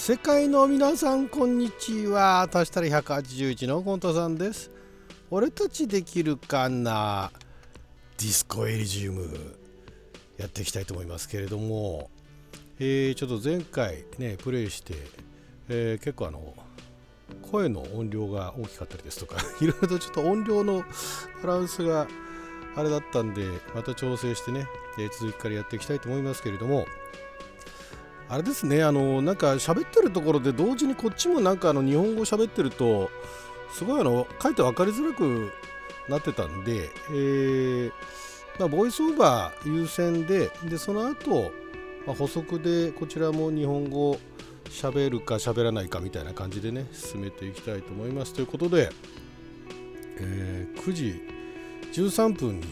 世界の皆さんこんにちは。足したら181のゴンタさんです。俺たちできるかな、ディスコエリジウムやっていきたいと思いますけれども、ちょっと前回ねプレイして、結構声の音量が大きかったりですとかいろいろとちょっと音量のバランスがあれだったんで、また調整してね、続きからやっていきたいと思いますけれども、あれですね、なんか喋ってるところで同時にこっちもなんか日本語喋ってるとすごい書いて分かりづらくなってたんで、ボイスオーバー優先で、その後、補足でこちらも日本語喋るか喋らないかみたいな感じでね進めていきたいと思いますということで、9時13分に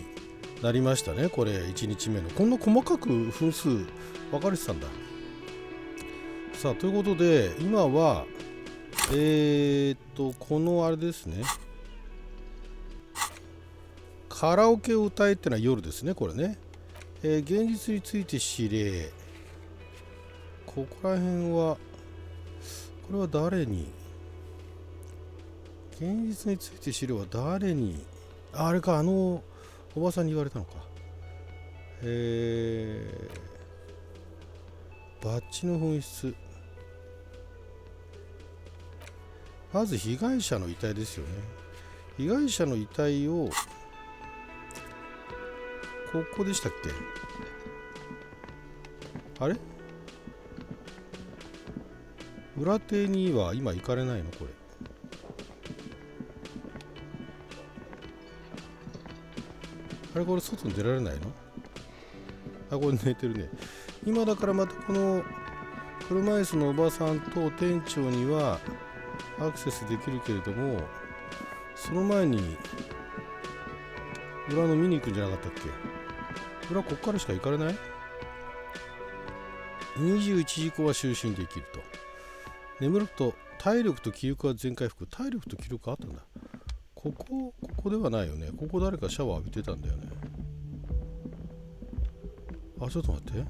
なりましたね。これ1日目のこんな細かく分数分かれてたんだ。さあということで今はこのあれですね、カラオケを歌えってのは夜ですね。これね、現実について知れ、ここら辺はこれは誰に、現実について知れは誰に、あれか、おばさんに言われたのか。バッジの紛失。まず被害者の遺体ですよね。被害者の遺体をここでしたっけ。あれ、裏手には今行かれないのこれ。あれこれ外に出られないの。あ、これ寝てるね。今だからまたこの車椅子のおばさんと店長にはアクセスできるけれども、その前に裏の見に行くんじゃなかったっけ。裏こっからしか行かれない。21時以降は就寝できると。眠ると体力と気力は全回復。体力と気力あったんだ。ここではないよね。ここ誰かシャワー浴びてたんだよね。あ、ちょっと待って。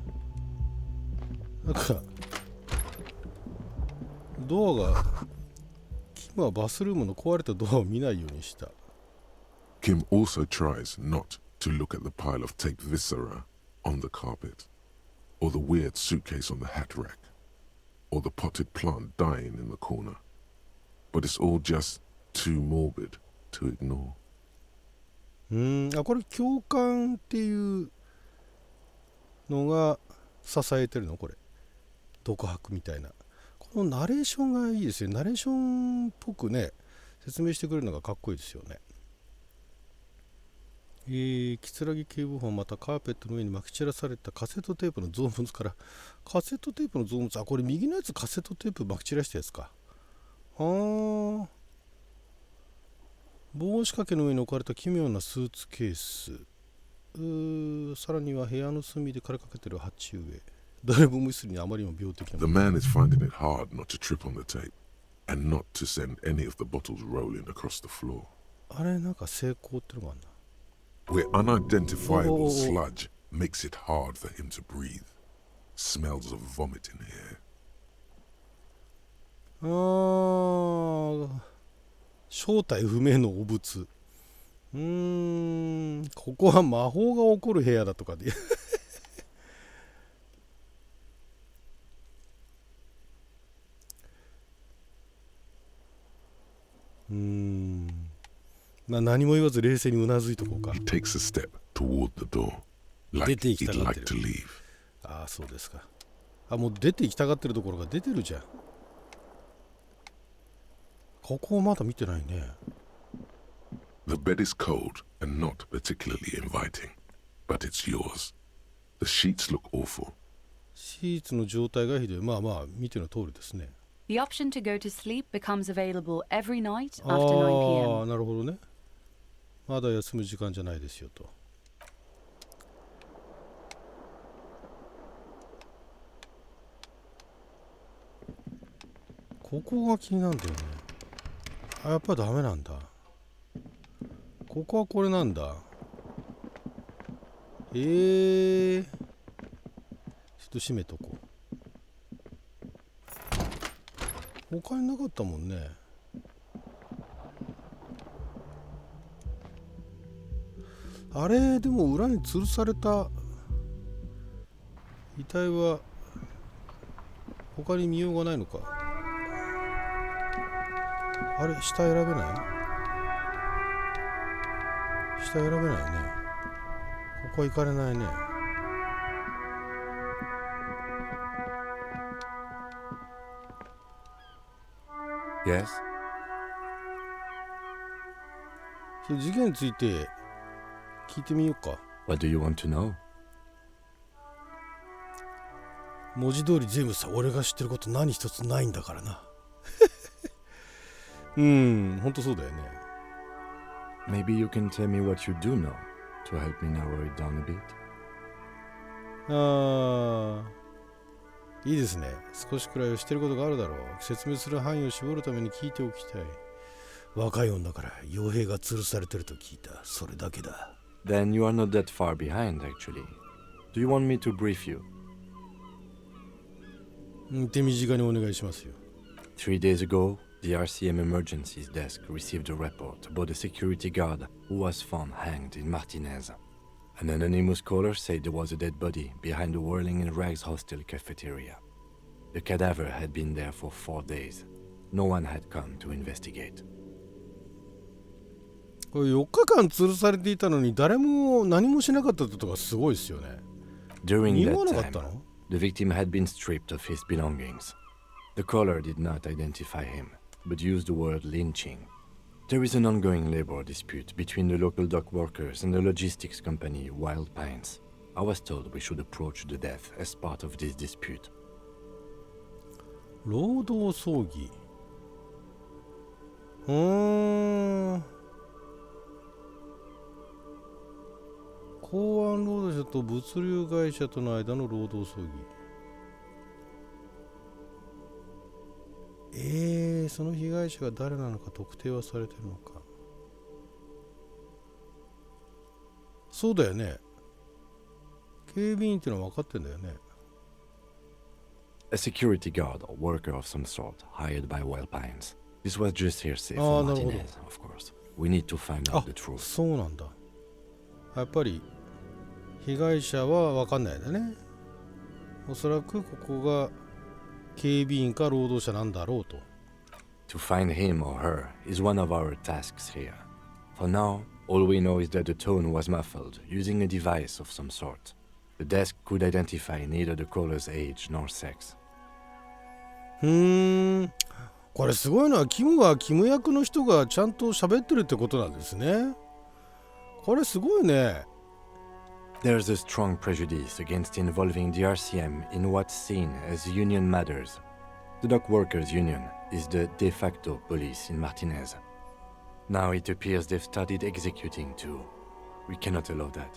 なんかドアが、キムはバスルームの壊れたドアを見ないようにした。 Kim also tries not to look at the pile of taped viscera on the carpet, or the weird suitcase on the hat rack, or the potted plant dying in the corner. But it's all just too morbid to ignore. これ共感っていうのが支えてるのこれ。独白みたいな。このナレーションがいいですよ。ナレーションっぽくね説明してくれるのがかっこいいですよね。木更木警部補はまたカーペットの上にまき散らされたカセットテープの増物から、カセットテープの増物、これ右のやつカセットテープまき散らしたやつか。帽子掛けの上に置かれた奇妙なスーツケース、さらには部屋の隅で枯れかけてる鉢植え。誰も無視にあまりにも病的な。 The man is finding it hard not to trip on the tape and not to send any of the bottles rolling across the floor. あれなんか成功ってのがあるな。Where unidentifiable sludge makes it hard for him to breathe. Smells of vomit in the air. 正体不明の汚物。ここは魔法が起こる部屋だとかで何も言わず冷静にうなずいとこうか。 He takes a step toward the door, like he'd like to leave. ああそうですか。もう出て行きたがってるところが出てるじゃん。ここをまだ見てないね。 The bed is cold and not particularly inviting, but it's yours. The sheets look awful. シーツの状態がひどい。まあ見ての通りですね。 The option to go to sleep becomes available every night after 9 p.m. なるほどね。まだ休む時間じゃないですよと。ここが気になるんだよね。やっぱりダメなんだ。ここはこれなんだ。ちょっと閉めとこう。他になかったもんね。あれでも裏に吊るされた遺体は他に見ようがないのか。あれ下選べない？下選べないよね。ここは行かれないね。Yes? 事件について聞いてみようか。 What do you want to know? 文字通り全部さ、俺が知ってること何一つないんだからな。ほんとそうだよね。Maybe you can tell me what you do know to help me narrow it down a bit. いいですね。少しくらいは知ってることがあるだろう。説明する範囲を絞るために聞いておきたい。若い女から傭兵が吊るされてると聞いた。それだけだ。Then you are not that far behind, actually. Do you want me to brief you? 手短にお願いしますよ。 3 days ago, the RCM Emergencies Desk received a report about a security guard who was found hanged in Martinez. An anonymous caller said there was a dead body behind the Whirling in Rags hostel cafeteria. The cadaver had been there for 4 days. No one had come to investigate. これ4日間吊るされていたのに誰も何もしなかったことがすごいですよね。 During 見わ that なかった time, の？ the victim had been stripped of his belongings. The caller did not identify him, but used the word lynching. There is an ongoing labor dispute between the local dock workers and the logistics company Wild Pines. I was told we should approach the death as part of this dispute. 労働争議。港湾労働者と物流会社との間の労働争議。その被害者が誰なのか特定はされてるのか。そうだよね。警備員ってのは分かってんだよね。A security guard or worker of some sort hired by Wild Pines. This was just hearsay Ah, from なるほど。 Martinez, of course. We need to find out the truth. そうなんだ。やっぱり被害者は分かんないんだね。おそらくここが警備員か労働者なんだろうと。To find him or her is one of our tasks here. For now, all we know is that the tone was muffled using a device of some sort. The desk could identify neither the caller's age nor sex. これすごいのはキムはキム役の人がちゃんと喋ってるってことなんですね。これすごいね。There's a strong prejudice against involving the RCM in what's seen as union matters. The dock workers union is the de facto police in Martinez. Now it appears they've started executing too. We cannot allow that.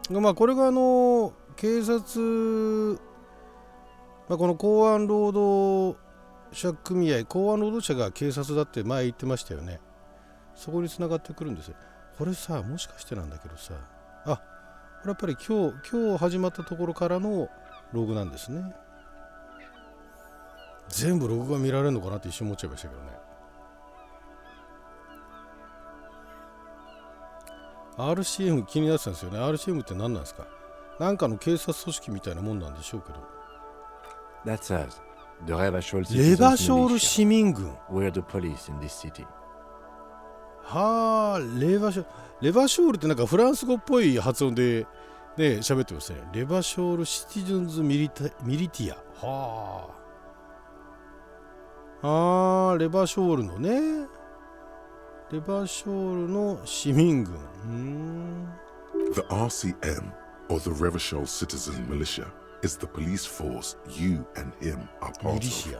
まあこれが警察、この港湾労働者組合、港湾労働者が警察だって前言ってましたよね。そこに繋がってくるんですよ。これさ、もしかしてなんだけどさ、これやっぱり今日始まったところからのログなんですね。全部ログが見られるのかなって一瞬思っちゃいましたけどね。RCM 気になってたんですよね。RCM って何なんですか？なんかの警察組織みたいなもんなんでしょうけど。That's us. The Revachol レバ Citizens ショール Militia. 市民軍。We're the police in this city. レバショールってなんかフランス語っぽい発音でね喋ってますね。レバショールシティズンズミリティア。レバショールのね。レバショールの市民軍。The RCM, or the Revachol Citizen Militia, is the police force you and him are ミ part リシ of.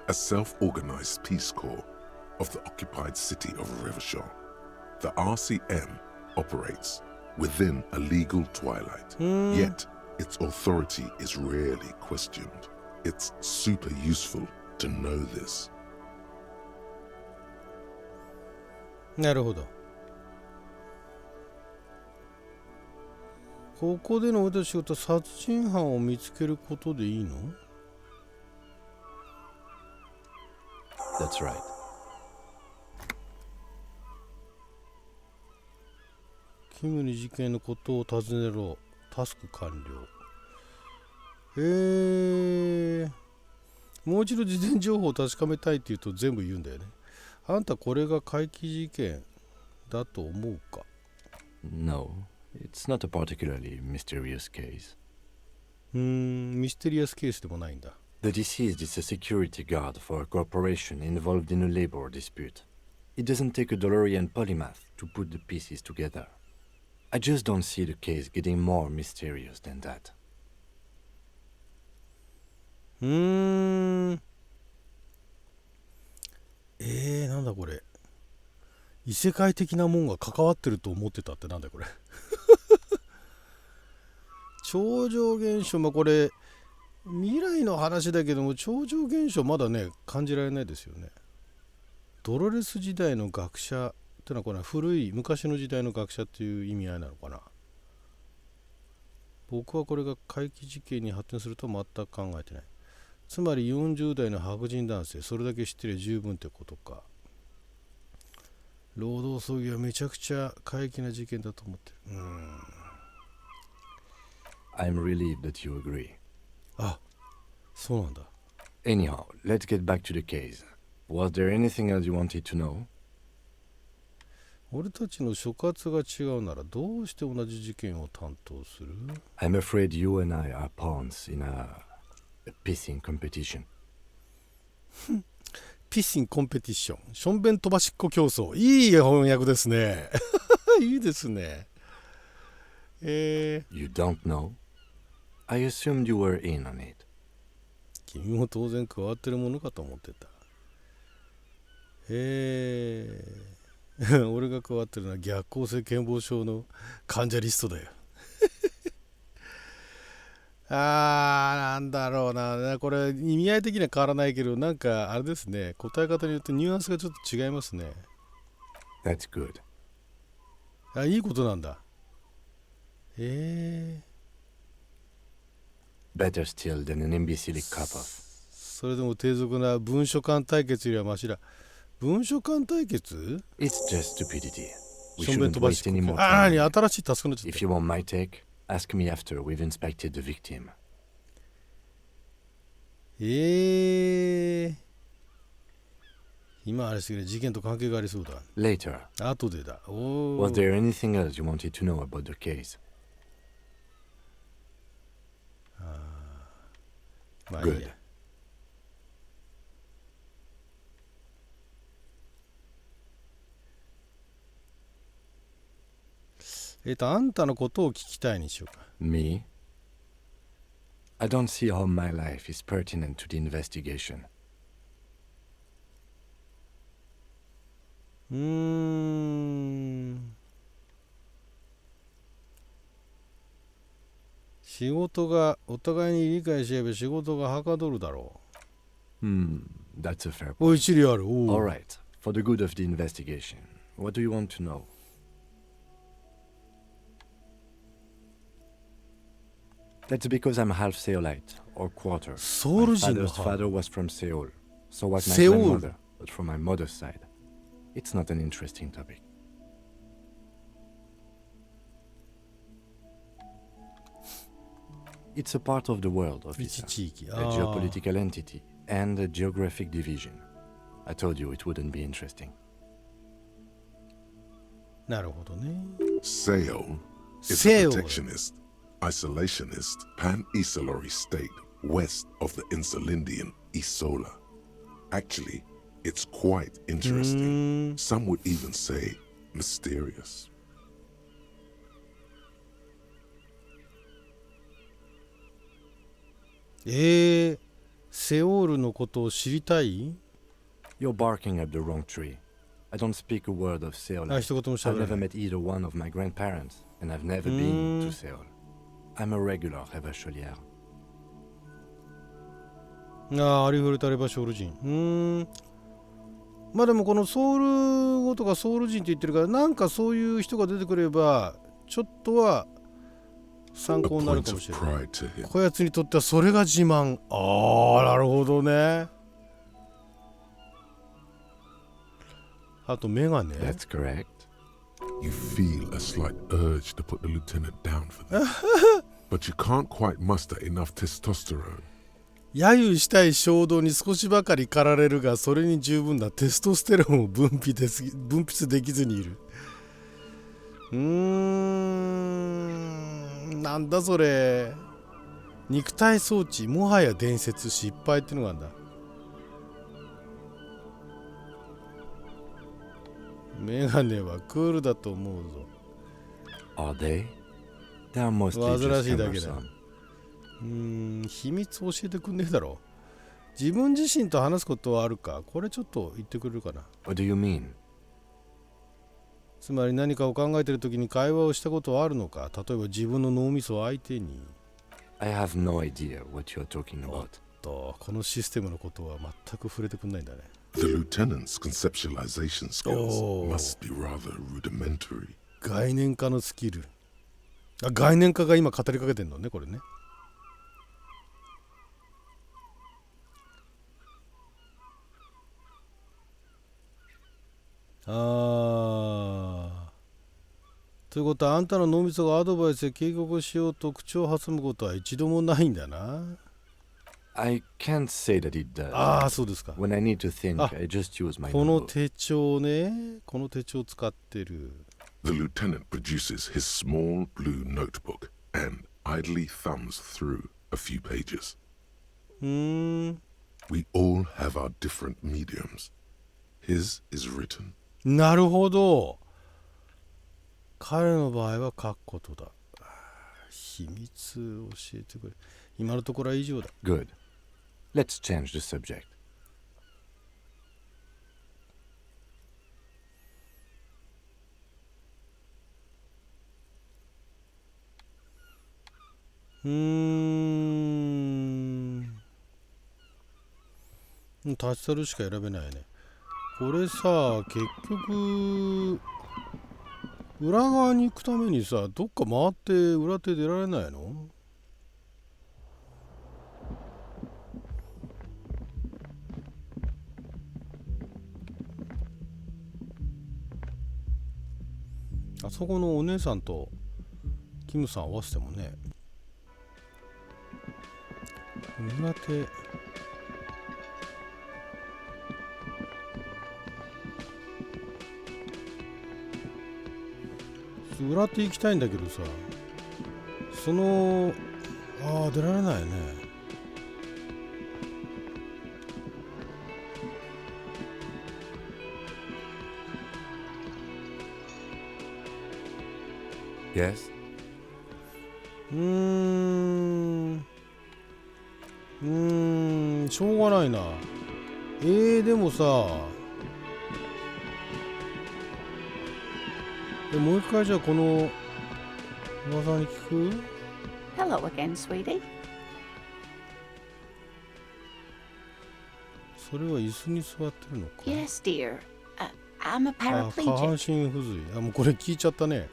ア。 A self-organized peace corps of the occupied city of Revachol. The RCM operates within a legal twilight, yet its authority is rarely questioned. It's super useful to know this. なるほど。ここでの俺たちの仕事は殺人犯を見つけることでいいの？ That's right. キムに事件のことを尋ねろ。タスク完了。もう一度事前情報を確かめたいって言うと全部言うんだよね。あんたこれが怪奇事件だと思うか？ No, it's not a particularly mysterious case. ミステリアスケースでもないんだ。The deceased is a security guard for a corporation involved in a labor dispute. It doesn't take a DeLorean polymath to put the pieces together. I just don't see the case getting more mysterious than that. なんだこれ。異世界的なもんが関わってると思ってたってなんだこれ。超常現象、これ未来の話だけども超常現象まだね感じられないですよね。ドロレス時代の学者ってのはこれ古い昔の時代の学者っていう意味合いなのかな。僕はこれが怪奇事件に発展するとは全く考えてない。つまり40代の白人男性、それだけ知ってりゃ十分ってことか。労働争議はめちゃくちゃ怪奇な事件だと思ってる。I'm relieved that you agree. あ、そうなんだ。Anyhow, let's get back to the case. Was there anything else you wanted to know? 俺たちの所轄が違うならどうして同じ事件を担当する？ I'm afraid you and I are pawns in a pissing competition. ピッシンコンペティション、しょんべん飛ばしっこ競争。いい翻訳ですね。いいですね。You don't know? I assumed you were in on it. 君も当然加わってるものかと思ってた。俺が加わってるのは逆行性健忘症の患者リストだよ。なんだろうな、これ意味合い的には変わらないけど、なんかあれですね、答え方によってニュアンスがちょっと違いますね。 That's good. いいことなんだ。Better still than an imbecile couple. それでも低俗な文書間対決よりはマシだ。文書間対決？ It's just stupidity. We しょんべん shouldn't 飛ばし waste any っ more こ。time. 新しいタスクになっちゃった。 If you want my take, ask me after we've inspected the victim. 今あれすぎる事件と関係がありそうだ。 Later. 後でだ。Was there anything else you wanted to know about the case? まあいいや。あんたのことを聞きたいにしようか。 Me? I don't see how my life is pertinent to the investigation. 仕事がお互いに理解し合えば仕事がはかどるだろう。That's a fair point. お、一理ある。All right. For the good of the investigation, what do you want to know? That's because I'm half Seolite, or quarter. ソウル My 人の father's father was from Seoul, so was my Seoul. grandmother, but from my mother's side. It's not an interesting topic. It's a part of the world, 一 officer. 地域。 A geopolitical entity and a geographic division. I told you it wouldn't be interesting. なるほどね。 Seo is Seo. a protectionist, isolationist, pan-Isolari state west of the Insulindian Isola. Actually, it's quite interesting. Some would even say mysterious. セオールのことを知りたい？ You're barking up the wrong tree. I don't speak a word of Seoul. 一言も I've 喋ら never ない。 met either one of my grandparents, and I've never been to Seoul. I'm a regular Revacholière. ありふれたればソウル人。まあでもこのソウル語とかソウル人って言ってるから、なんかそういう人が出てくればちょっとは参 A 考になる point かも of しれない。 pride to him. こやつにとってはそれが自慢。ああ、なるほどね。あとメガネ。 That's correct. You feel a slight urge to put the lieutenant down for this, but you can't quite muster enough testosterone. 揶揄したい衝動に少しばかり駆られるが、それに十分なテストステロンを分泌できずにいる。なんだそれ。肉体装置、もはや伝説、失敗ってのがあるんだ。メガネはクールだと思うぞ。 Are they? They are mostly 煩 just わしいだけだ。 cumbersome. 秘密教えてくんねえだろ。自分自身と話すことはあるか。これちょっと言ってくれるかな。 What do you mean? つまり何かを考えているときに会話をしたことはあるのか。例えば自分の脳みそを相手に。 I have no idea what you're talking おっ about. と、このシステムのことは全く触れてくんないんだね。 The lieutenant's conceptualization skills Oh. must be rather rudimentary. 概念化のスキル。あ、概念化が今語りかけてんのね、これね。ということは、あんたの脳みそがアドバイスや警告をしようと口を挟むことは一度もないんだな。I can't say that it does. ああ、そうですか。 When I need to think, Ah. I just use my この notebook. 手帳ね。この手帳を使ってる。 The lieutenant produces his small blue notebook and idly thumbs through a few pages. We all have our different mediums. His is written. なるほど。彼の場合は書くことだ。秘密を教えてくれ。今のところは以上だ。 Good. Let's change the subject. 立ち去るしか選べないね。これさ、結局裏側に行くためにさ、どっか回って裏手出られないの？あそこのお姉さんとキムさん合わせてもね、裏手裏手行きたいんだけどさ、その出られないよね。Yes? しょうがないな。でもさ、もう一回じゃあこの噂に聞く？ Hello again, sweetie. それは椅子に座ってるのか。 Yes, dear. I'm a 下半 paraplegic. 身不随。もうこれ聞いちゃったね。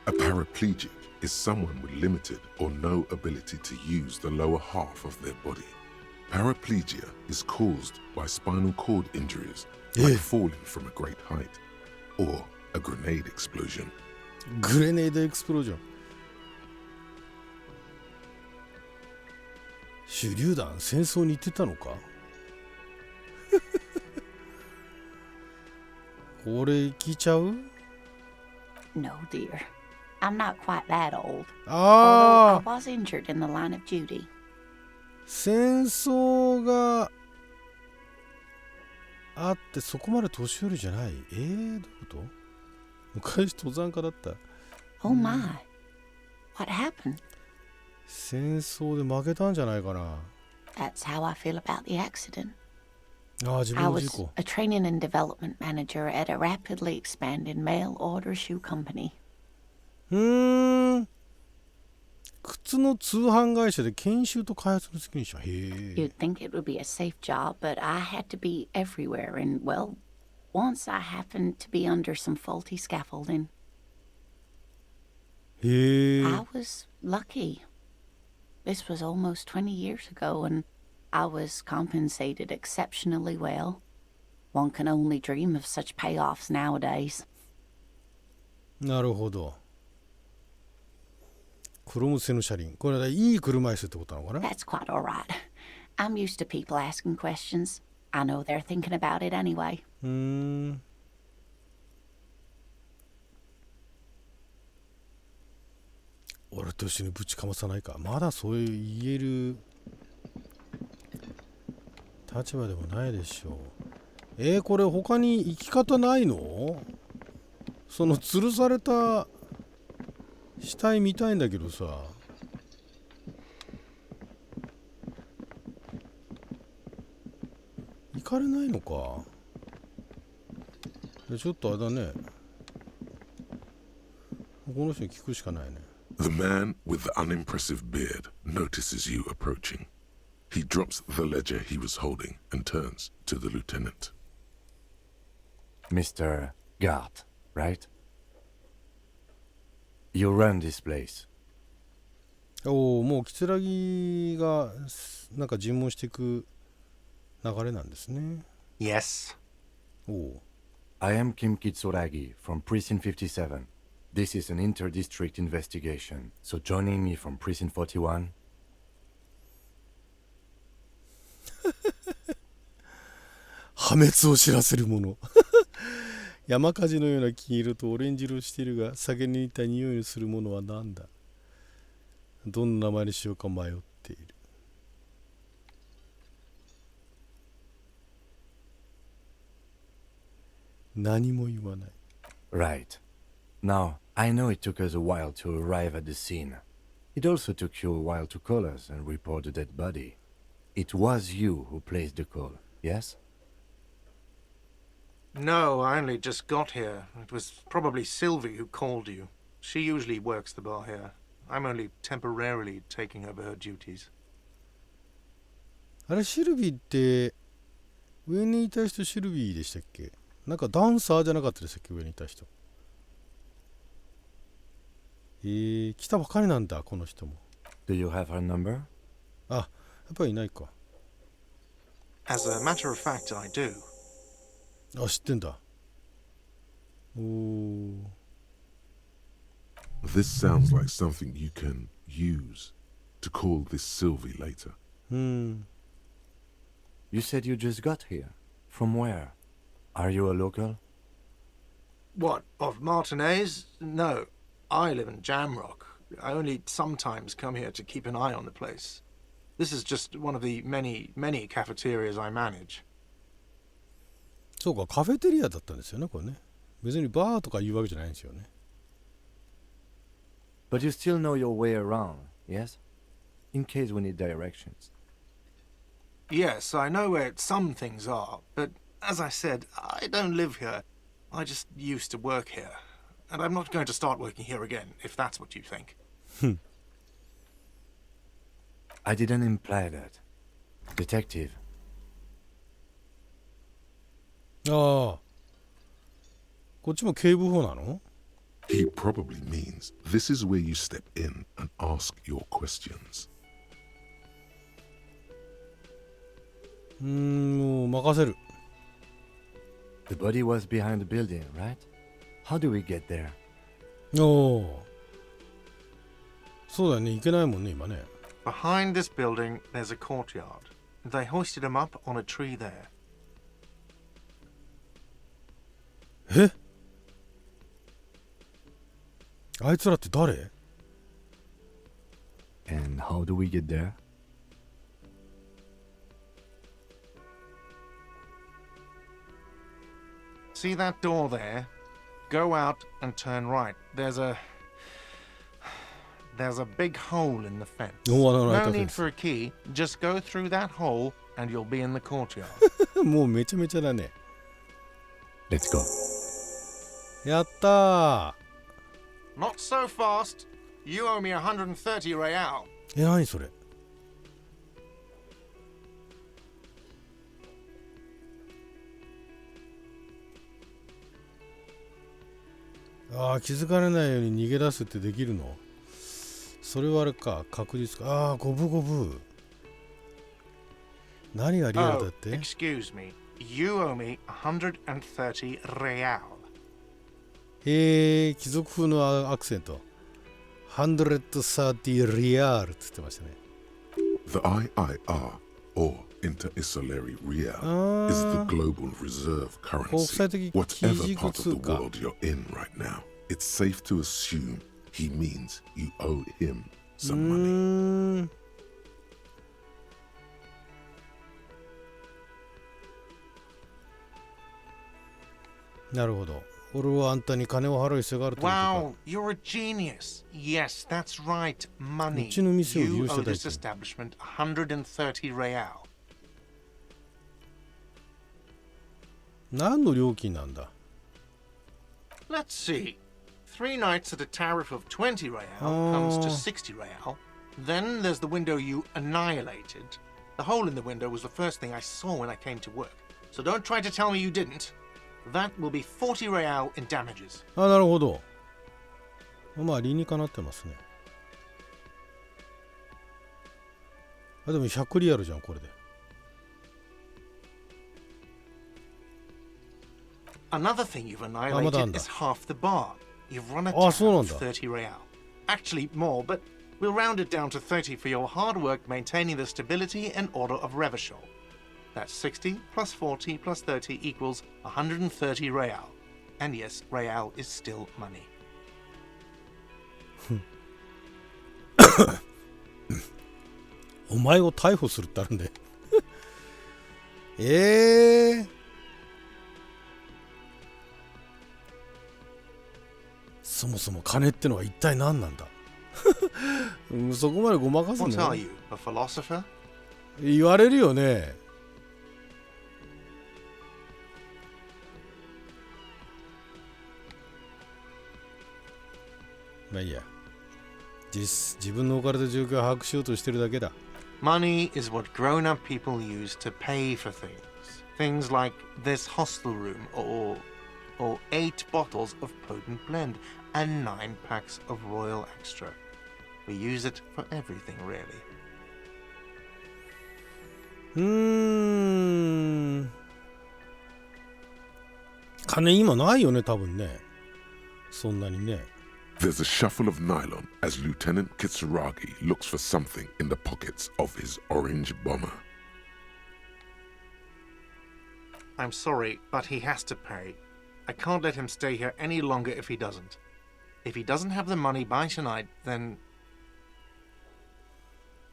A paraplegic is someone with limited or no ability to use the lower half of their body. Paraplegia is caused by spinal cord injuries, like falling from a great height, or a grenade explosion. グレネードエクスプロージョン。手榴弾戦争に行ってたのか。これ聞いちゃう？ No, dear. I'm not quite that old. あ Although I was injured in the line of duty. 戦争があってそこまで年寄りじゃない。どういうこと？昔登山家だった。 Oh my. What happened? 戦争で負けたんじゃないかな。 That's how I feel about the accident. 自 I 分の事 was 故。 a training and development manager at a rapidly expanding mail order shoe company. 靴の通販会社で研修と開発の責任者。へえ。 You'd think it would be a safe job, but I had to be everywhere, and well, once I happened to be under some faulty scaffolding. へえ。 I I was lucky. This was almost 20 years ago, and I was compensated exceptionally well. One can only dream of such payoffs nowadays. なるほど。クロム製の車輪。これはいい車椅子ってことなのかな？ That's quite all right. I'm used to people asking questions. I know they're thinking about it anyway. 俺と一緒にぶちかまさないか。まだそういう言える立場でもないでしょう。これ他に生き方ないの？その吊るされた死体見たいんだけどさ。行かれないのか。ちょっとあれだね。この人に聞くしかないね。The man with the unimpressive beard notices you approaching. He drops the ledger he was holding and turns to the lieutenant. Mr. Gart, right? You run this place. おお、もう木がなんか尋問していく流れなんですね。Yes. おお。I am Kim Kitsuragi from Precinct 57. This is an inter-district investigation, so joining me from Precinct 41. 破滅を知らせるもの。山火事のような金色とオレンジ色をしているが、酒に似た匂いのするものは何だ？どんな名前にしようか迷っている。何も言わない。Right. Now, I know it took us a while to arrive at the scene. It also took you a while to call us and report the dead body. It was you who placed the call, yes? No, I only just got here. It was probably Sylvie who called you. She usually works the bar here. I'm only temporarily taking over her duties. あれ、シルビーって上にいた人シルビーでしたっけ？なんかダンサーじゃなかったでしたっけ、上にいた人。来たばかりなんだ、この人も。Do you have her number? あ、やっぱりいないか。As a matter of fact, I do. あ、知ってんだ。おー。This sounds like something you can use to call this Sylvie later. You said you just got here. From where? Are you a local? What, of Martinez? No, I live in Jamrock. I only sometimes come here to keep an eye on the place. This is just one of the many, many cafeterias I manage. そうか、カフェテリアだったんですよね、これね。別にバーとか言うわけじゃないんですよね。But you still know your way around, yes? In case we need directions. Yes, I know where some things are, but as I said, I don't live here. I just used to work here. And I'm not going to start working here again, if that's what you think. I didn't imply that. Detective. ああ。こっちも警部補なの？ He probably means this is where you step in and ask your questions. もう任せる。The body was behind the building, right? How do we get there? おお。そうだよね、行けないもんね、今ね。Behind this building, there's a courtyard. They hoisted him up on a tree there. え？あいつらって誰？ And how do we get there? See that door there? Go out and turn right. There's a big hole in the fence. No need for a key. Just go through that hole and you'll be in the courtyard. もうめちゃめちゃだね。Let's go. やったー。 Not so fast. You owe me 130 real. 何それ？ああ、気づかれないように逃げ出すってできるの？それはあれか、確実か。ああ、五分五分。何がリアルだって？ Excuse me. You owe me 130 real. 貴族風のアクセント。130リアルって言ってましたね。The IIR, or Inter-Isolary Real, is the global reserve currency. Whatever part of the world you're in right now, it's safe to assume he means you owe him some money. なるほど。俺はあんたに金を払う必要があるということか。Wow, you're a genius. Yes, that's right. Money. うちの店を利 You 用した owe だ this け。establishment 130 real. 何の料金なんだ？ Let's see. 3 nights at a tariff of 20 real comes to 60 real. Then there's the window you annihilated. The hole in the window was the first thing I saw when I came to work. So don't try to tell me you didn't. That will be 40 real in damages. あ、なるほど。まあ理にかなってますね。あ、でも100リアルじゃんこれで。Another thing you've annihilated is half the bar. You've run a Ah, tab of 30 real. Actually more, but we'll round it down to 30 for your hard work maintaining the stability and order of Revachol. That's 60 plus 40 plus 30 equals 130 real. And yes, real is still money. お前を逮捕するってあるんで。そもそも金ってのは一体何なんだ？そこまでごまかす What の？ are you, a philosopher? 言われるよね。まあいいや。自分の置かれた状況を把握しようとしてるだけだ。Money is what grown-up people use to pay for things. Things like this hostel room or 8 bottles of potent blend and 9 packs of Royal Extra. We use it for everything, really. 金今ないよね、多分ね。そんなにね。There's a shuffle of nylon as Lieutenant Kitsuragi looks for something in the pockets of his orange bomber. I'm sorry, but he has to pay. I can't let him stay here any longer if he doesn't. If he doesn't have the money by tonight, then...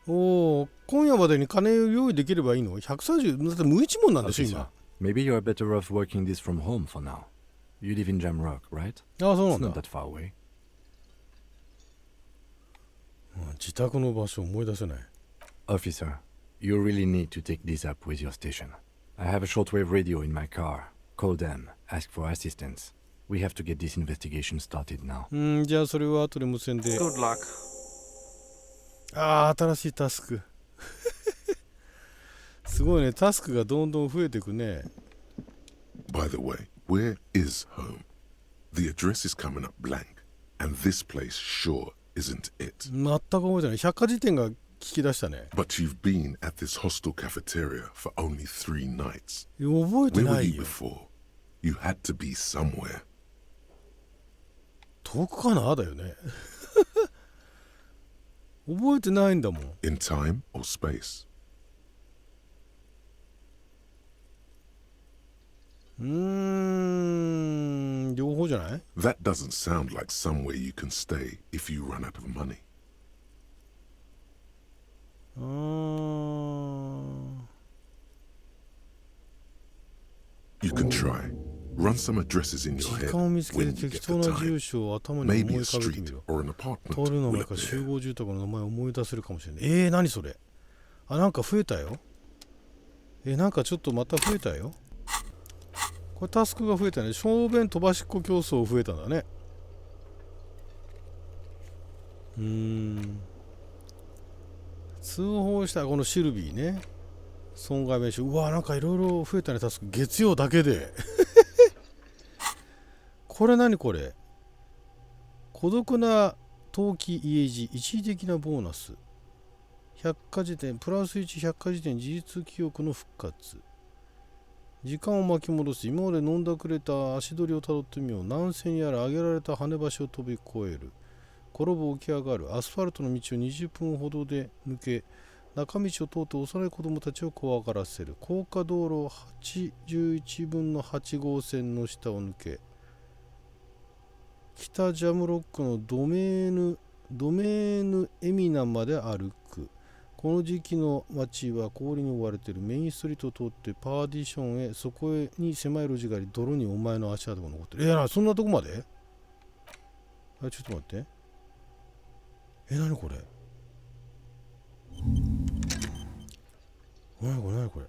おお、今夜までに金を用意できればいいの？ 130、だって無一文なんでしょ、今。Maybe you're better off working this from home for now. You live in Jamrock, right? ああ、そうなん It's だ。 not that far away. 自宅の場所思い出せない。Officer, you really need to take this up with your station. I have a shortwave radio in my car. Call them, ask for assistance. We have to get this investigation started now. じゃあそれは後で無線で。 Good luck. ああ、新しいタスク。すごいね、タスクがどんどん増えていくね。By the way, where is home? The address is coming up blank, and this place sure isn't it. 全く覚えてない。百科事典が聞き出したね。 But you've been at this hostel cafeteria for only 3 nights. 覚えて Where な were い you よ。 before? You had to be somewhere. 遠くかなだよね。覚えてないんだもん。In time or space? 両方じゃない？ That doesn't sound like somewhere you can stay if you run out of money. You can try. Run some addresses in your 時 head 間を見つけ when て you 適 get 当 the な住 time. 所を頭に Maybe 思い a 浮かべて street みろ。 or an apartment 通りの will 名か appear. 集合住宅の名前を思い出せるかもしれない。何それ？あ、なんか増えたよ。なんかちょっとまた増えたよ。これタスクが増えたね。小便飛ばしっこ競争増えたんだね。通報したこのシルビーね。損害弁償。うわ、なんかいろいろ増えたね、タスク。月曜だけで。これ何これ？孤独な冬季家路一時的なボーナス。百科事典プラス1百科事典事実記憶の復活。時間を巻き戻す。今まで飲んだくれた足取りをたどってみよう。南線やら上げられた跳ね橋を飛び越える。転ぶ起き上がる。アスファルトの道を20分ほどで抜け、中道を通って幼い子供たちを怖がらせる。高架道路81分の8号線の下を抜け、北ジャムロックのドメーヌエミナまで歩く。この時期の街は氷に覆われている。メインストリートを通ってパーディションへ、そこに狭い路地があり、泥にお前の足跡が残ってる。そんなとこまで？ちょっと待って。何これ？何これ？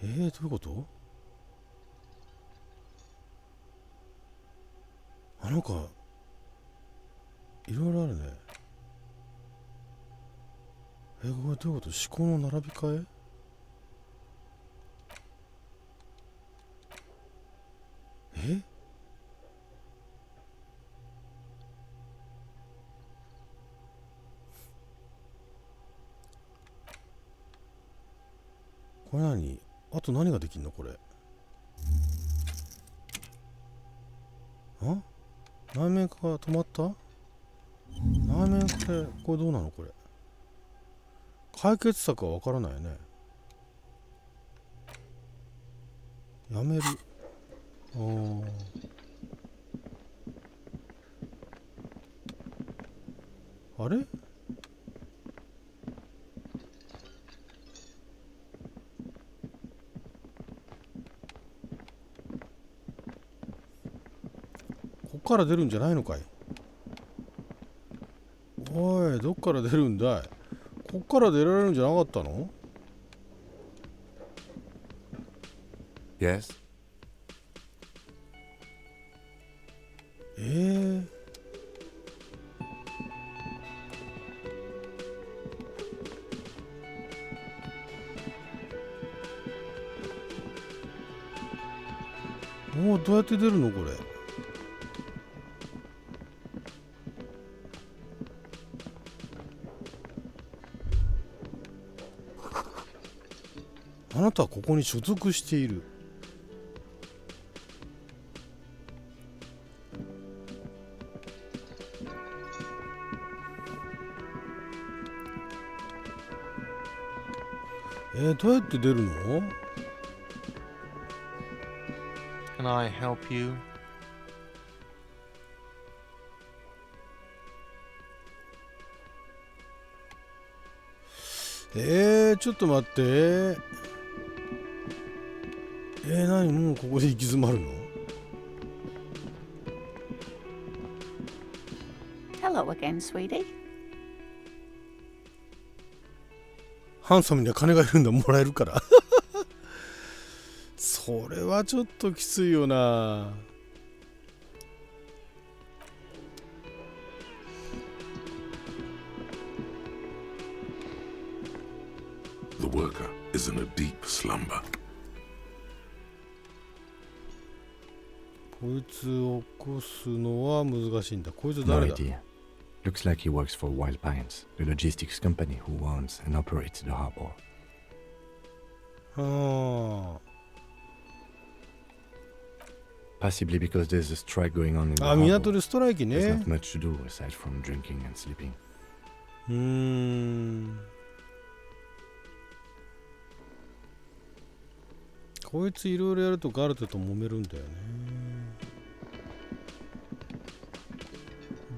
どういうこと？なんかいろいろあるね。これどういうこと？思考の並び替え？これ何？あと何ができんのこれ？内面化が止まった？内面化でこれどうなのこれ？解決策はわからないね。やめる。あれ？こっから出るんじゃないのかい？おい、どっから出るんだい？こっから出られるんじゃなかったの？ Yes? どうやって出るのこれ？あなたはここに所属している。どうやって出るの？ Can I help you? ちょっと待って。何もうここで行き詰まるの？ Hello again, sweetie. ハンサムには金がいるんだ。もらえるから。それはちょっときついよな。The worker is in a deep slumber. こいつを起こすのは難しいんだ。こいつ No 誰だ？ idea. Looks like he works for Wild Pines, the logistics company who owns and operates the harbor. Possibly because there's a strike going on in the 港 harbor. でストライキ There's ね。 not much to do aside from drinking and sleeping. こいついろいろやるとガルテと揉めるんだよね。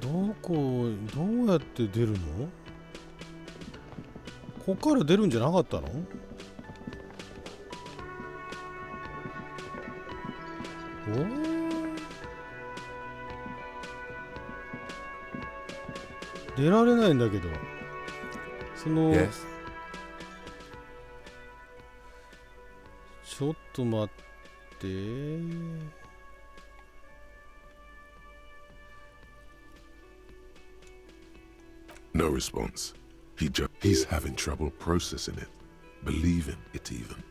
どうやって出るの？こっから出るんじゃなかったの？出られないんだけど。その、Yes? ちょっと待って。No response. He's having trouble processing it, believing it even.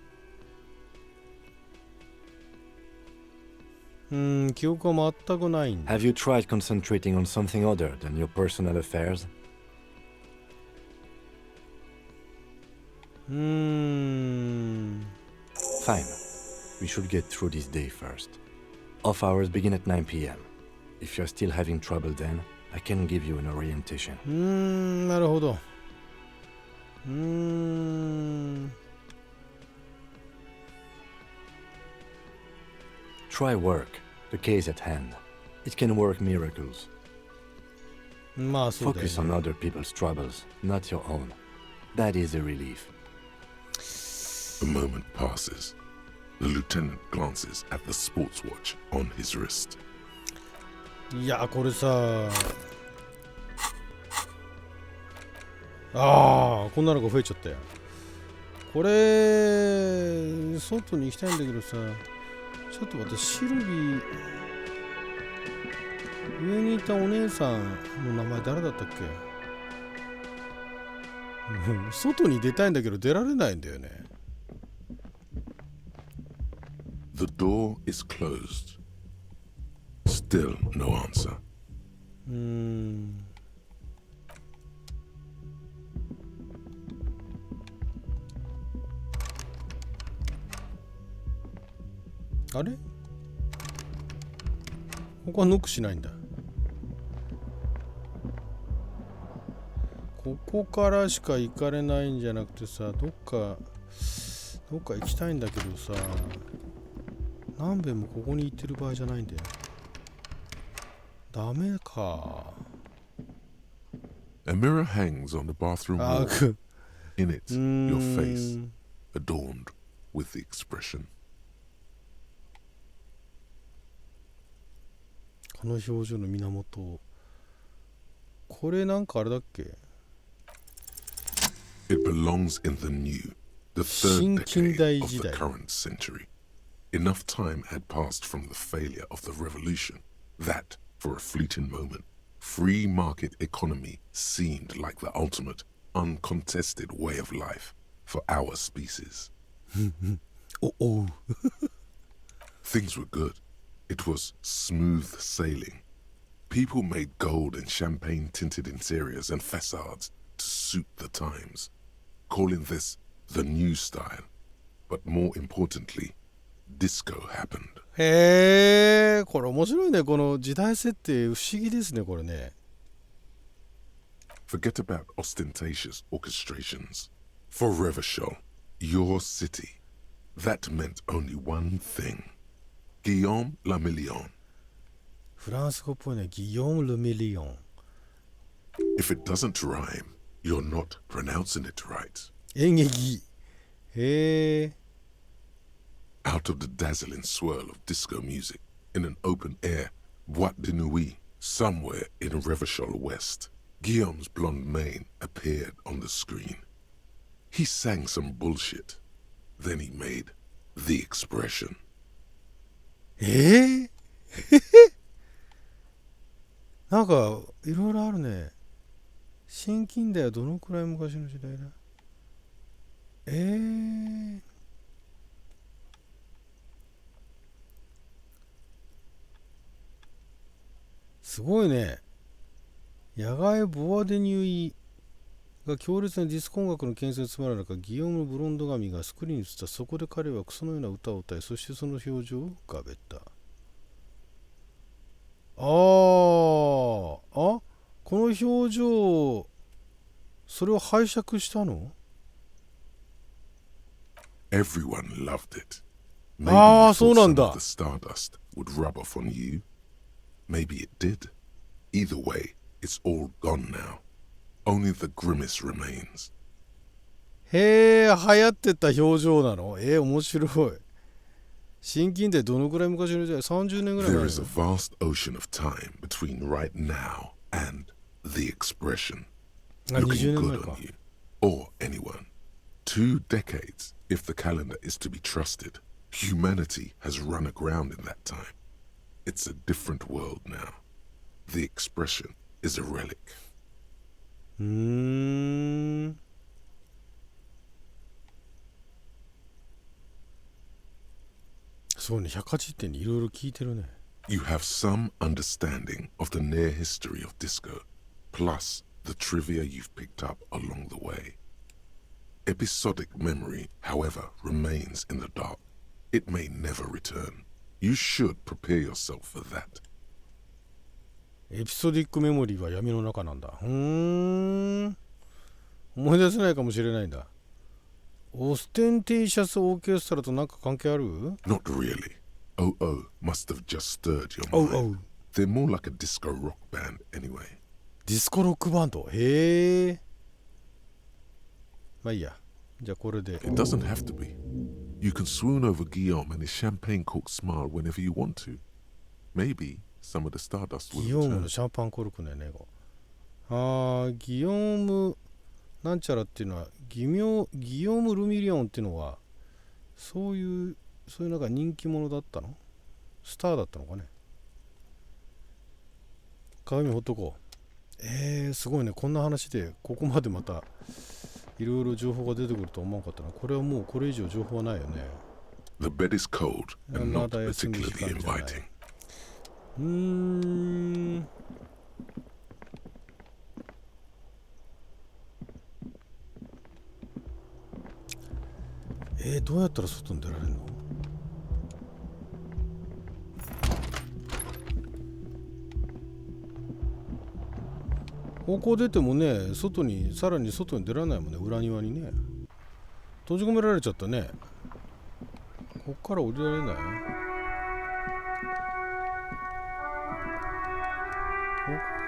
記憶は全くないんだ。 Have you tried concentrating on something other than your personal affairs? Fine. We should get through this day first. Off hours begin at 9 p.m. If you're still having trouble then, I can give you an orientation. なるほど。Try work. The case at hand. It can work miracles. まあそうだよ Focus on ね。 other people's troubles, not your own. That is a relief. A moment passes. The lieutenant glances at the sports watch on his wrist. いやこれさこんなのが増えちゃったよ。これ外に行きたいんだけどさ、ちょっと待って、シルビー上にいたお姉さんの名前誰だったっけ？外に出たいんだけど出られないんだよね。The door is closed. Still no answer. あれ？ここはノックしないんだ。ここからしか行かれないんじゃなくてさ、どっか行きたいんだけどさ、何べんもここに行ってる場合じゃないんだよ。ダメか。A mirror hangs on the bathroom wall. In it, your face, adorned with the expression. この表情の源。これなんかあれだっけ？ It belongs in the new, the third decade of the current century. Enough time had passed from the failure of the revolution that, for a fleeting moment, free market economy seemed like the ultimate, uncontested way of life for our species. Things were good. It was smooth sailing. People made gold and champagne-tinted interiors and facades to suit the times, calling this the new style. But more importantly, disco happened. へえ、これ面白いね。この時代設定不思議ですね、これね。Forget about ostentatious orchestrations. For Revachol, your city, that meant only one thing. Guillaume le Million. フランス語っぽいね。ギヨーム・ル・ミリオン。If it doesn't rhyme, you're not pronouncing it right. 演劇。へえ。Out of the dazzling swirl of disco music, in an open air, boîte de nuit, somewhere in Revachol West, Guillaume's blonde mane appeared on the screen. He sang some bullshit. Then he made the expression. なんかいろいろあるね。新近代はどのくらい昔の時代だ？すごいね。野外ボアデニュイが強烈なディスコ音楽の牽制に詰まる中、ギヨームのブロンド髪がスクリーンに映った。そこで彼はクソのような歌を歌い、そしてその表情を浮かべた。この表情、それを拝借したの？ Everyone loved it. Maybe you thought そうなん some だ。 of the stardust would rub off on you. Maybe it did. Either way, it's all gone now. Only the grimace remains. へえ、流行ってた表情なの？面白い。新近代どのくらい昔の時代？30年ぐらい前。 There is a vast ocean of time between right now and the expression. 20 Looking 年前 good か。 on you, or anyone. 2 decades, if the calendar is to be trusted. Humanity has run aground in that time. It's a different world now. The expression is a relic. そうね、180点にいろいろ聞いてるね。You have some understanding of the near history of disco, plus the trivia you've picked up along the way. Episodic memory, however, remains in the dark. It may never return. You should prepare yourself for that. エピソディックメモリーは闇の中なんだ。思い出せないかもしれないんだ。オステンテイシャスオーケストラと何か関係ある？ Not really. OO must have just stirred your mind. They're more like a disco rock band anyway. ディスコロックバンド。へえ。まあいいや。じゃあこれで。It doesn't have to be. You can swoon over Guillaume and his champagne cork smile whenever you want to. Maybe some of the stardust will ギヨーム return. のシャンパンコルクのね。ギヨームなんちゃらっていうのはギヨーム・ルミリオンっていうのはそういうなんか人気者だったの？スターだったのかね。鏡ほっとこう。すごいね。こんな話でここまでまたいろいろ情報が出てくるとは思わなかったな。これはもうこれ以上情報はないよね。 The bed is cold and ま not だ休み時 particularly 間じゃない。 inviting. どうやったら外に出られるの？方向出てもね、さらに外に出られないもんね。裏庭にね閉じ込められちゃったね。こっから降りられない？こ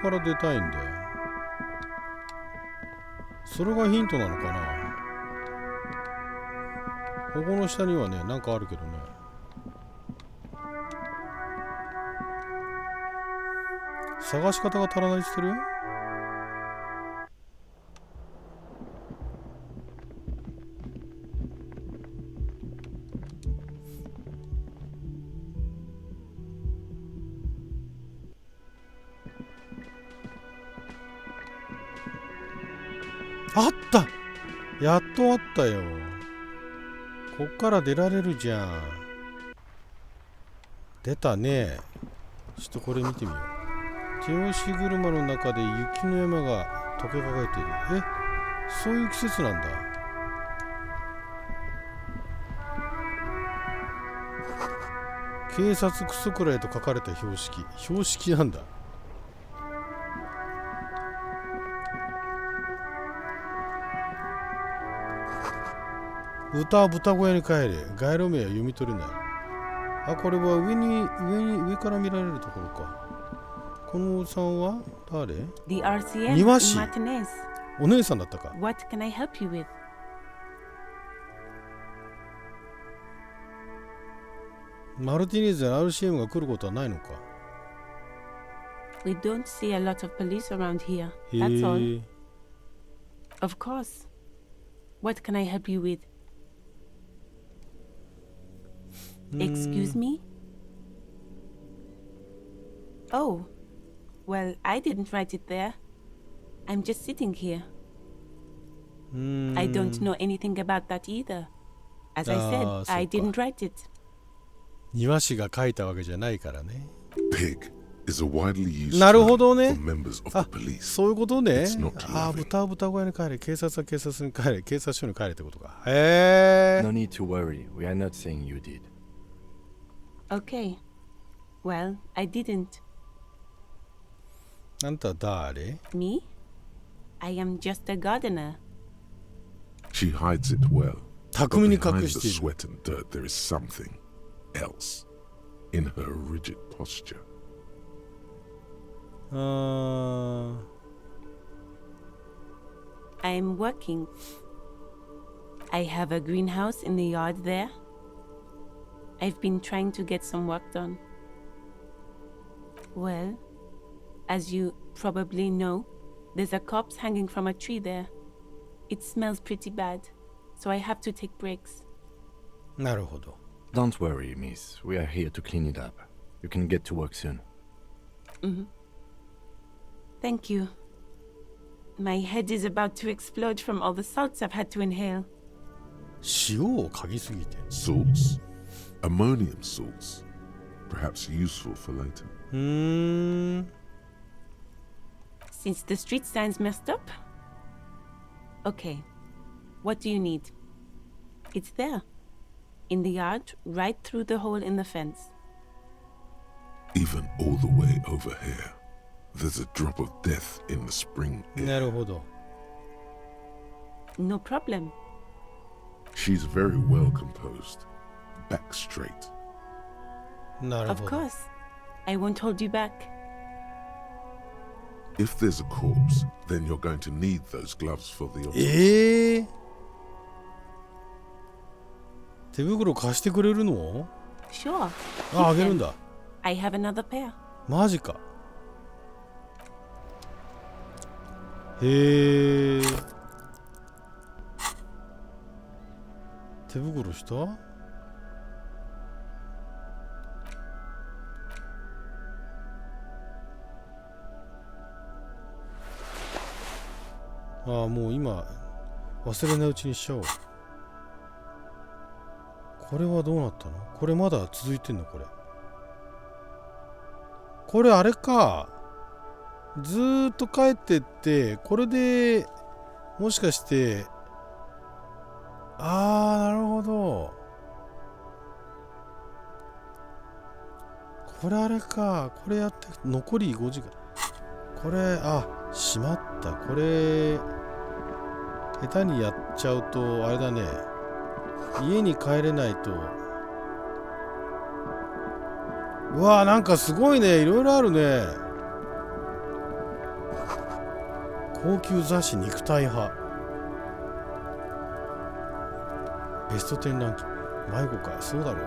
こから出たいんで、それがヒントなのかな。ここの下にはね、なんかあるけどね。探し方が足らないしてる？あった！やっとあったよ。こっから出られるじゃん。出たね。ちょっとこれ見てみよう。手押し車の中で雪の山が溶けかかえている。そういう季節なんだ。警察クソくらいと書かれた標識なんだ。豚小屋に帰れ。街路名は読み取れない。これは上から見られるところか。このおじさんは誰？ The RCM 庭師。 Martinez. お姉さんだったか。 What can I help you with? マルティネーズや RCM が来ることはないのか。 We don't see a lot of police around here. That's all. Of course. What can I help you with? Excuse me? Oh. Well, I didn't write it there. I'm just sitting here. I don't know anything about that either. As I said, I didn't write it. 庭師が書いたわけじゃないからね。 Pig is a widely used なるほど term ね。 for members of the police. そういうことね。 It's not loving. 豚小屋に帰れ。警察は警察に帰れ。警察署に帰れってことか。へえ。 No need to worry. We are not saying you did. Okay. Well, I didn't. あんた誰？ Me? I am just a gardener. She hides it well. 巧 But みに behind 隠 the している。 sweat and dirt, there is something else in her rigid posture. I'm working. I have a greenhouse in the yard there. I've been trying to get some work done. Well, as you probably know, there's a corpse hanging from a tree there. It smells pretty bad, so I have to take breaks. なるほど。 Don't worry, miss. We are here to clean it up. You can get to work soon. Thank you. My head is about to explode from all the salts I've had to inhale. 塩を嗅ぎすぎて。 Salts? Ammonium salts? perhaps useful for later. Since the street sign's messed up? Okay. What do you need? It's there. In the yard, right through the hole in the fence. Even all the way over here, there's a drop of death in the spring air. なるほど。 No problem. She's very well composed, back straight. なる Of ほど。 course. I won't hold you back. If there's a corpse, then you're going to need those gloves for the autopsy. 手袋貸してくれるの？ Sure. あ、あげるんだ。 I have another pair. マジか。へえ。手袋した？ああ、もう今忘れないうちにしちゃおう。これはどうなったの？これまだ続いてんの？これ。これあれか。ずーっと帰ってって、これでもしかして、なるほど。これあれか。これやって残り5時間。これ、しまった。これ下手にやっちゃうとあれだね。家に帰れないと。うわー、なんかすごいね。いろいろあるね。高級雑誌肉体派。ベスト10ランキング。迷子か。そうだろう。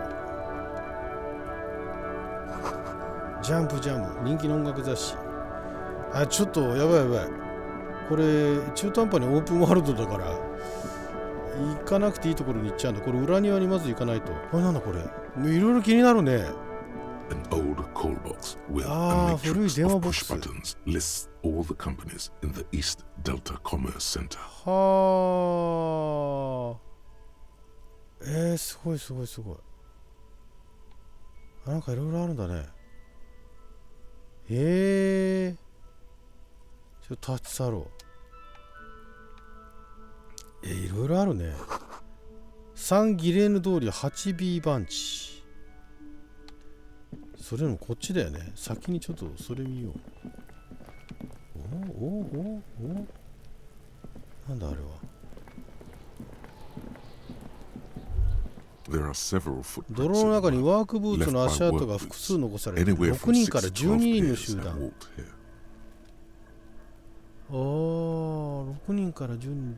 ジャンプジャム。人気の音楽雑誌。ちょっとやばいやばい。これ中途半端にオープンワールドだから行かなくていいところに行っちゃうんだ。これ裏庭にまず行かないと。これなんだこれ。いろいろ気になるね。An old call box with a 古い matrix 電話 of ボック push ス。 buttons lists all the companies in the East Delta Commerce Center. はあ。すごいすごいすごい。なんかいろいろあるんだね。ちょっと立ち去ろう。いろいろあるね。サンギレーヌ通り 8B 番地。それよりもこっちだよね。先にちょっとそれ見よう。なんだあれは。There are several 泥 footprints の in 中 the に mud ワークブーツの left 足 by 跡が work 複 boots. 数残されている。 Anywhere 6 from 人から 6 12 to 12人の pairs 集 have 団。 walked here. 6人から10人。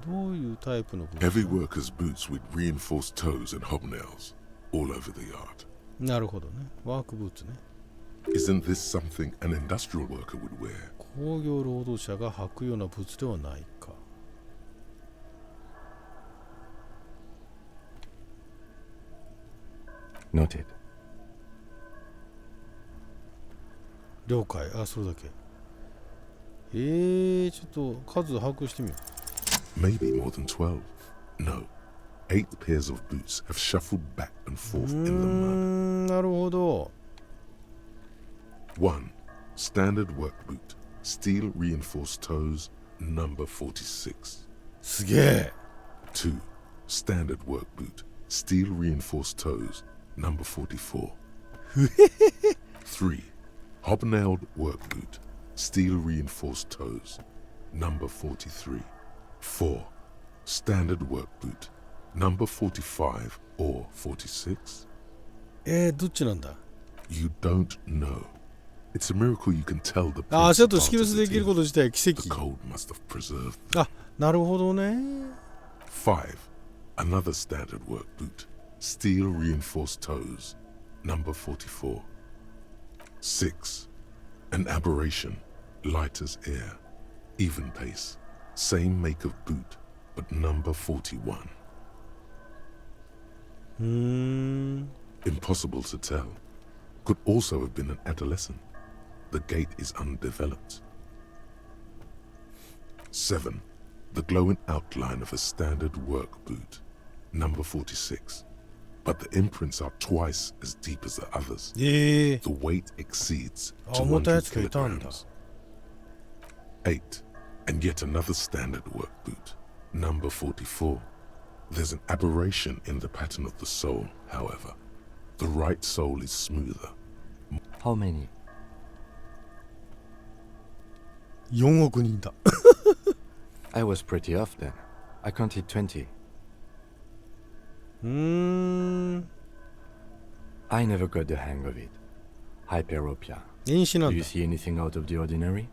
どういうタイプのブーツ？ Heavy workers' boots with reinforced toes and hobnails all over the yard. なるほどね。ワークブーツね。 Isn't this something an industrial worker would wear? 工業労働者が履くようなブーツではないか。Noted. 了解。それだけ。ちょっと数把握してみよ Maybe more than 12. No. 8 pairs of boots have shuffled back and う。forth in the mud. なるほど。 1. Standard work boot. Steel reinforced toes. Number 46. すげえ。 2. Standard work boot. Steel reinforced toes. Number 44. 3. Hobnailed work boot. Steel reinforced toes. Number 43. 4. Standard work boot. Number 45 or 46? どっちなんだ？ You don't know. It's a miracle you can tell the 足 prints 跡 apart 識 as 別で it きること is. 自体奇 The 跡。 cold must have preserved them. なるほどね。 5. Another standard work boot. Steel reinforced toes. Number 44. 6. An aberration. Light as air. Even pace. Same make of boot, but number 41. Impossible to tell. Could also have been an adolescent. The gait is undeveloped. 7. The glowing outline of a standard work boot. Number 46. but the imprints are twice as deep as the others. ええ The weight exceeds 重たいや 200つがいたんだ。 kilograms. 8. And yet another standard work boot, number 44. There's an aberration in the pattern of the sole, however. The right sole is smoother. How many? 4億人だ。 I was pretty off then. I counted 20. I never got the hang of it. Hyperopia. 遠視な Do ん you だ。 see anything out of the ordinary?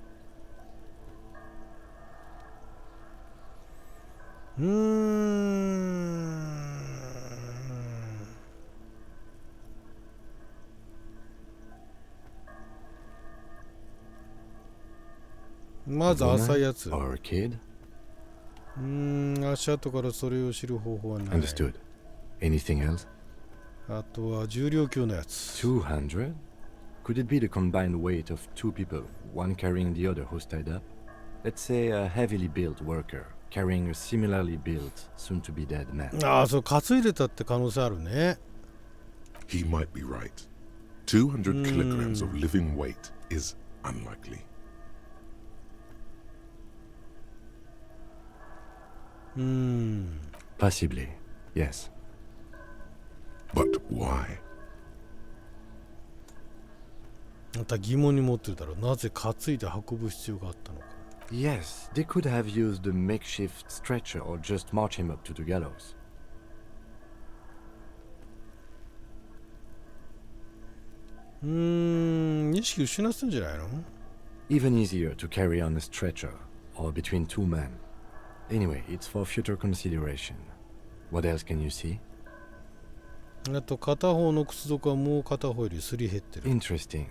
まず浅いやつ。 Or a kid? 足跡からそれを知る方法はない。 Understood. Anything else? あとは重量級のやつ。 200? Could it be the combined weight of two people, one carrying the other who's tied up? Let's say a heavily built worker carrying a similarly built, soon-to-be dead man. ああ、そう、担いでたって可能性あるね。 He might be right. 200 kilograms of living weight is unlikely. うーん。 Possibly, yes. But why? また疑問に持ってるだろう。なぜ担いで運ぶ必要があったのか。 Yes, they could have used a makeshift stretcher or just march him up to the gallows. 意識失ってんじゃないの？ Even easier to carry on a stretcher, or between two men. Anyway, it's for future consideration. What else can you see? あと片方の靴底はもう片方よりすり減ってる。 Interesting.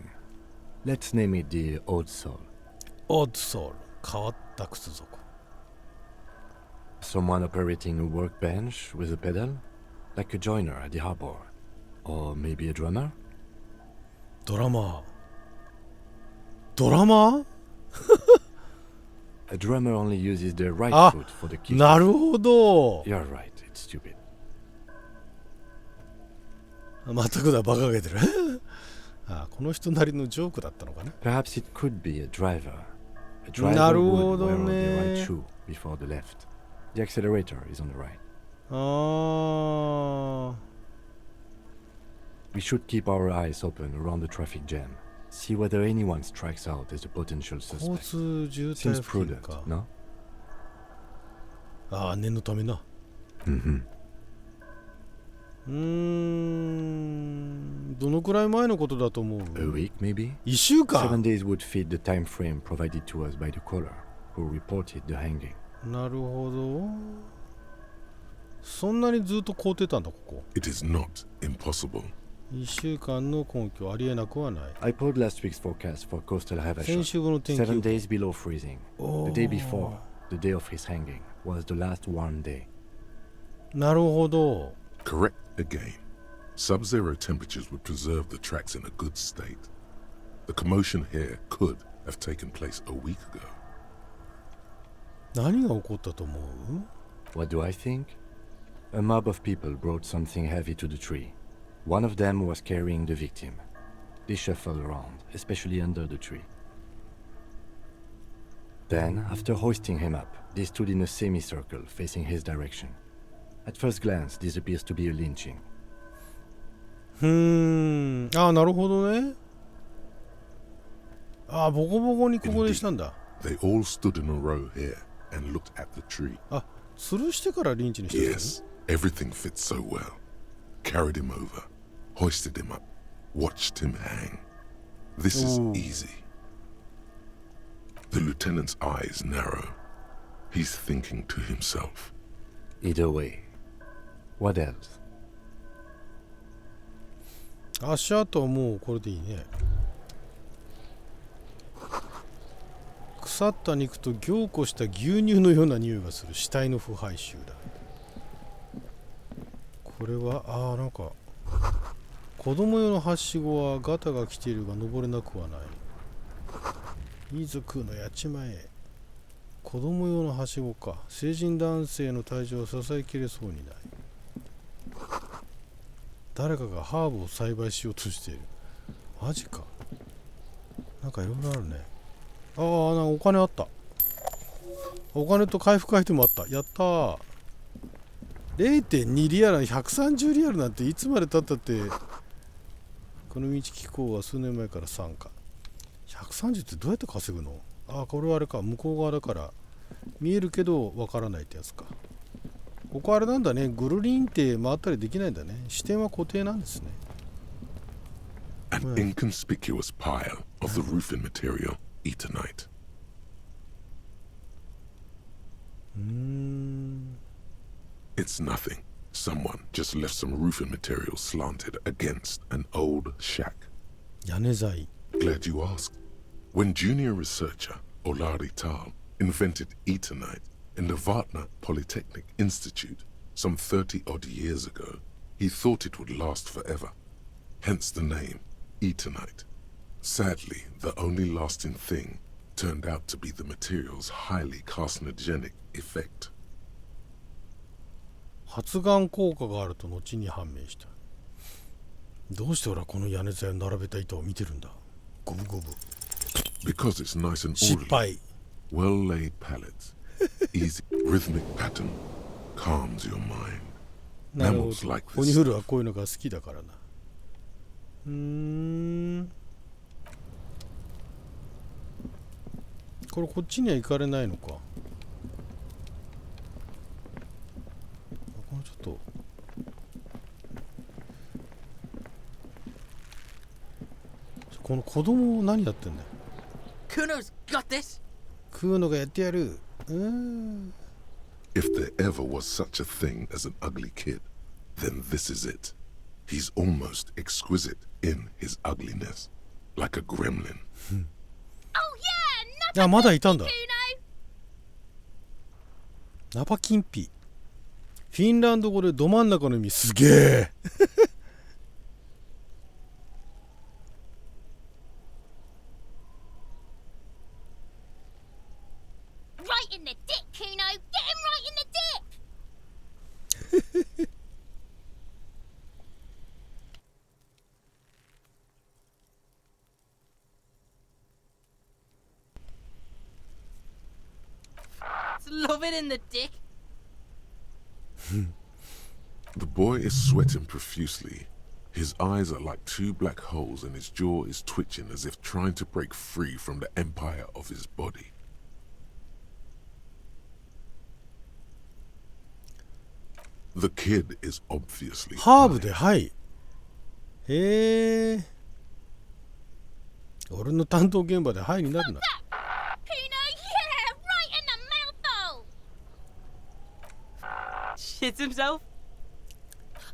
Let's name it the odd sole. オッドソール、変わった靴底。 Someone operating a workbench with a pedal? Like a joiner at the harbor. Or maybe a drummer? ドラマー。ドラマー？ A drummer only uses their right あ、 foot for the kick. なるほど。 You're right, it's stupid. 全くだ、バカげてる。あ、この人なりのジョークだったのかな。 Perhaps it could be a driver. A な driver る would ほど wear on the ね。 right shoe before the left. The accelerator is on the right. ああ。 We should keep our eyes open around the traffic jam. See whether anyone strikes out as a potential 交 suspect. 通渋 Seems 滞付近 prudent, か。 no? ああ、念のためな。 Mm-hmm. どのくらい前のことだと思う？ A week, maybe? 1週間。 7 days would fit the time frame provided to us by the caller, who reported the hanging. なるほど。そんなにずっと凍ってたんだ、ここ。 It is not impossible. 1週間の根拠ありえなくはない。 I pulled last week's forecast for coastal 先 Havasha. 週後の天気。 7 days below freezing. Oh. The day before, the day of his hanging, was the last warm day. なるほど。 Correct again. Sub-zero temperatures would preserve the tracks in a good state. The commotion here could have taken place a week ago. 何が起こったと思う？ What do I think? A mob of people brought something heavy to the tree. One of them was carrying the victim. They shuffled around, especially under the tree. Then, after hoisting him up, they stood in a semicircle facing his direction. At first glance, this appears to be a lynching. ああ、なるほどね。ああ、ボコボコにここでしたんだ。 They all stood in a row here and looked at the tree. あ、吊るしてからリンチにしたの？ Yes, everything fits so well. Carried him over, hoisted him up, watched him hang. This is Ooh. easy. The lieutenant's eyes narrow. He's thinking to himself. Either way. What else? 足跡はもうこれでいいね。腐った肉と凝固した牛乳のような匂いがする死体の腐敗臭だ。これはなんか子供用のはしごはガタが来ているが登れなくはない。いいぞ食うのやっちまえ。子供用のはしごか。成人男性の体重を支えきれそうにない。誰かがハーブを栽培しようとしている。マジか。なんかいろいろあるね。ああ、なんかお金あった。お金と回復アイテムあった。やったー。0.2 リアル、130リアルなんていつまでたったって。この道機構は数年前から参加。130ってどうやって稼ぐの？ああ、これはあれか、向こう側だから見えるけどわからないってやつか。ここあれなんだね、ぐるりんって回ったりできないんだね。視点は固定なんですね。An inconspicuous pile of the roofing material, Eternite. It's nothing. Someone just left some roofing material slanted against an old shack. 屋根材。 Glad you asked. When junior researcher Olari Tal invented Eternite in the Vatna Polytechnic Institute some 30-odd years ago, he thought it would last forever. Hence the name, Eternite. Sadly, the only lasting thing turned out to be the material's highly carcinogenic effect. 発がん効果があると後に判明した。どうして俺はこの屋根材を並べた糸を見てるんだ。ゴブゴブ。 Because it's nice and 失 orderly. 敗。 Well-laid pallets. Easy rhythmic pattern calms your mind. なるほ Mammals ど。 like ホニ this フル stuff. はこういうのが好きだからな。これこっちには行かれないのか。このちょっとこの子供何やってんだよ。 Kuno's got this. 食うのがやってやる。If there ever was such a thing as an ugly kid, then this is it. He's almost exquisite in his ugliness, like a gremlin. Oh yeah, あ、まだいたんだ。 Kuno. ナパキンピ。フィンランド語でど真ん中の意味。すげえ。Right in the dick, Kuno. Get him right in the dick. Love it in the dick. The boy is sweating profusely. His eyes are like two black holes and his jaw is twitching as if trying to break free from the empire of his body. The kid is obviously ハーブ high. で、はい。へえ。俺の担当現場でハイになるな。 Kuno, yeah, right in the mouth hole. Shits himself?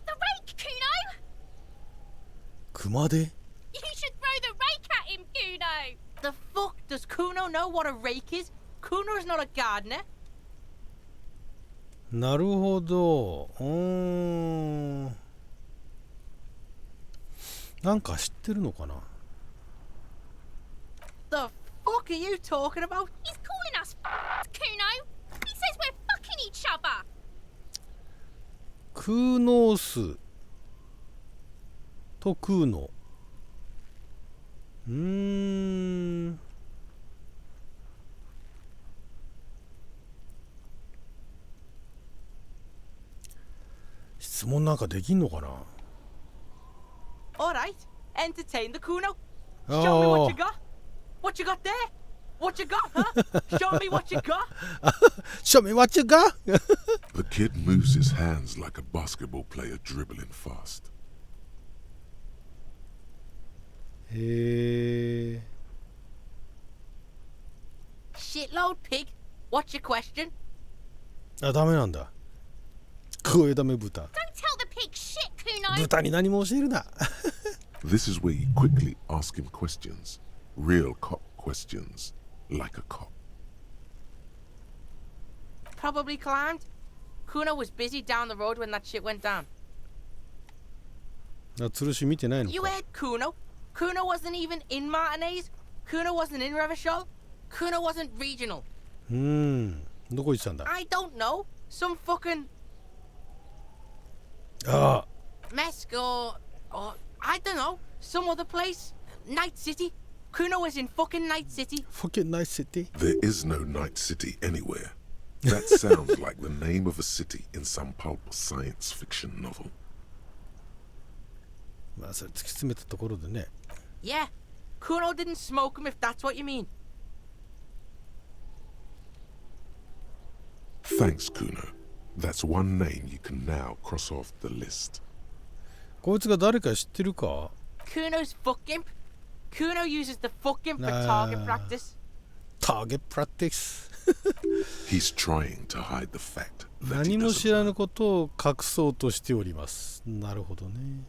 The rake, Kuno. 熊手 You should throw the rake at him, Kuno. The fuck? Does Kuno know what a rake is? Kuno's not a gardener. なるほど。なんか知ってるのかな。 The fuck are you talking about? He's calling us Kuno. He says we're fucking each other. クーノースとクーノ。質問なんかできんのかな。 Alright, entertain the Kuno. Show me what you got. What you got there? What you got, huh? Show me what you got. Show me what you got. The kid moves his hands like a basketball player dribbling fast. へえ。 Shitload pig. What's your question? あ、ダメなんだ。声ダメ豚。 Don't tell the pig shit, Kuno. 豚に何も教えるな。 This is where you quickly ask him questions. Real cop questions. Like a cop. Probably climbed. Kuno was busy down the road when that shit went down. あ、吊るし見てないの You か。 heard Kuno? Kuno wasn't even in Martinez. Kuno wasn't in Revachol. Kuno wasn't regional. どこ行ってたんだ。 I don't know. Some fucking... ああ、Mesk or I don't know, some other place. Night City. Kuno was in fucking Night City. Fucking Night City. There is no Night City anywhere. That sounds like the name of a city in some pulp science fiction novel. まあそれ突き詰めたところでね。Yeah, Kuno didn't smoke him if that's what you mean. Thanks, Kuno. That's one name you can now cross off the list. こいつが誰か知ってるか？ Kuno's fuck imp. Kuno uses the fuck imp for target practice. Target practice. He's trying to hide the fact that 何 he も doesn't 知らぬ know. ことを隠そうとしております。なるほどね。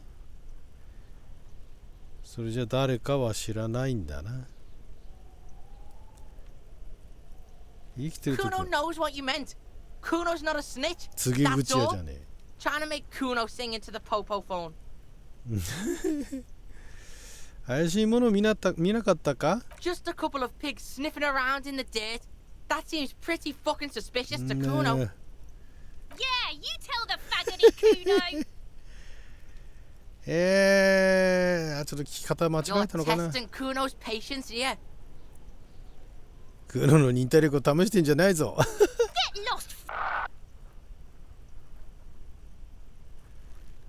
それじゃ誰かは知らないんだな。生きてるとき Kuno knows what you meant. Kuno's not a snitch. 告げ That's 口や all. じゃねえ。 Trying to make Kuno sing into the popo phone. 怪しいもの見なかったか？ Just a couple of pigs sniffing around in the dirt. That seems pretty fucking suspicious to ね Kuno. Yeah, you tell the faggoty Kuno. ちょっと聞き方間違 You're えたのかな。 testing Kuno's patience here. クロの忍耐力を試してんじゃないぞ。 Get lost.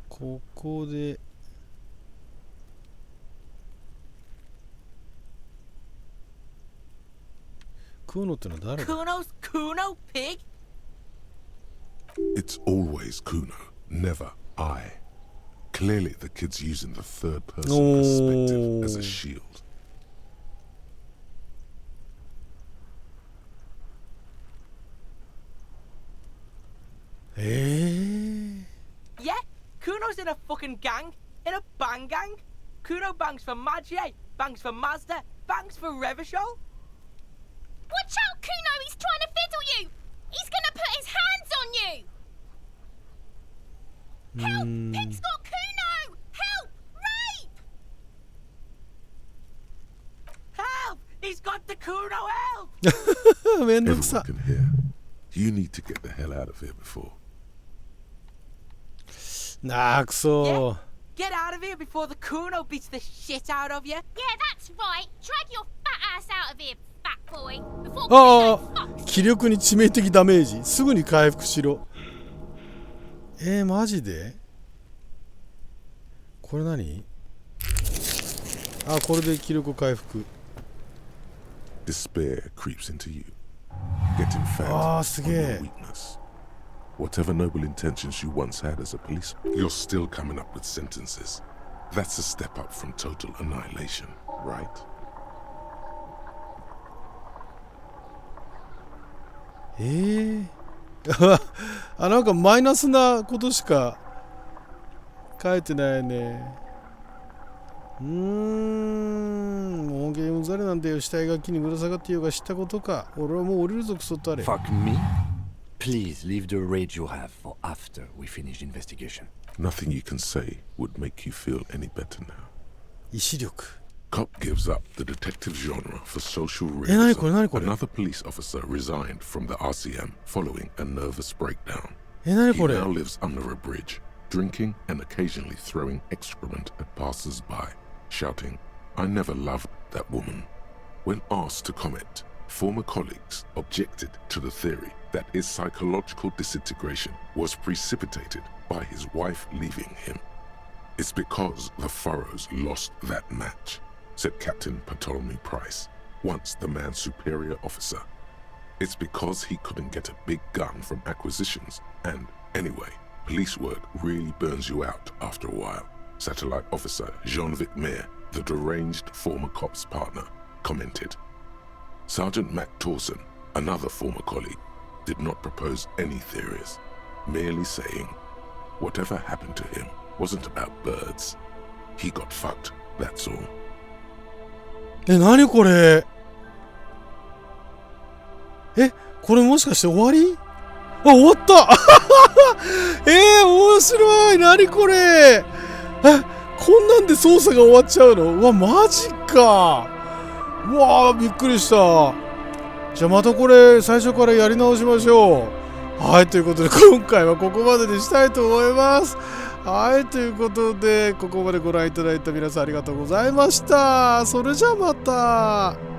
ここでクーノってのは誰だ？ Kuno's Kuno pig? It's always Kuno, never I. Clearly the kid's using the third person perspective as a shield. Yeah, Kuno's in a fucking gang. In a bang gang. Kuno bangs for Magie, bangs for Mazda, bangs for Revachol. Watch out, Kuno. He's trying to fiddle you. He's gonna put his hands on you. Help! Pig's got Kuno. Help! Rape! Help! He's got the Kuno help! めんどくさ Everyone。can hear. You need to get the hell out of here before. なあくそ。 Get out of here before the Kuno beats the shit out of you. Yeah, that's right. Drag your fat ass out of here, fat boy. Before あ Kuno あ fucks. 気力に致命的ダメージ。すぐに回復しろ。マジで？これ何？あ、これで気力回復。 Despair creeps into you. Getting fat Ah, on sige. your weakness. Whatever noble intentions you once had as a policeman, you're still coming up with sentences. That's a step up from total annihilation, right? あ、なんかマイナスなことしか書いてないね。もうゲームザレなんだよ。死体が木にぶら下がっていようが知ったことか。俺はもう降りるぞクソったれ。 Fuck me? Please leave the rage you have for after we finish the investigation. Nothing you can say would make you feel any better now. 意志力。 Cop gives up the detective genre for social 何これ realism. 何これ Another police officer resigned from the RCM following a nervous breakdown. 何 He これ now lives under a bridge, drinking and occasionally throwing excrement at passers-by, shouting, "I never loved that woman." When asked to comment, former colleagues objected to the theory that his psychological disintegration was precipitated by his wife leaving him. It's because the Furrows lost that match, said Captain Ptolemy Price, once the man's superior officer. It's because he couldn't get a big gun from acquisitions, and anyway, police work really burns you out after a while, Satellite Officer Jean-Vic Mayer, the deranged former cop's partner, commented. Sergeant Mac Torson, another former colleague, did not propose any theories, merely saying, whatever happened to him wasn't about birds. He got fucked, that's all. 何これ？これもしかして終わり？あ、終わった面白い。何これ？こんなんで操作が終わっちゃうの？うわ、マジか。うわー、びっくりした。じゃあまたこれ最初からやり直しましょう。はい、ということで今回はここまでにしたいと思います。はい、ということでここまでご覧いただいた皆さんありがとうございました。それじゃあまた。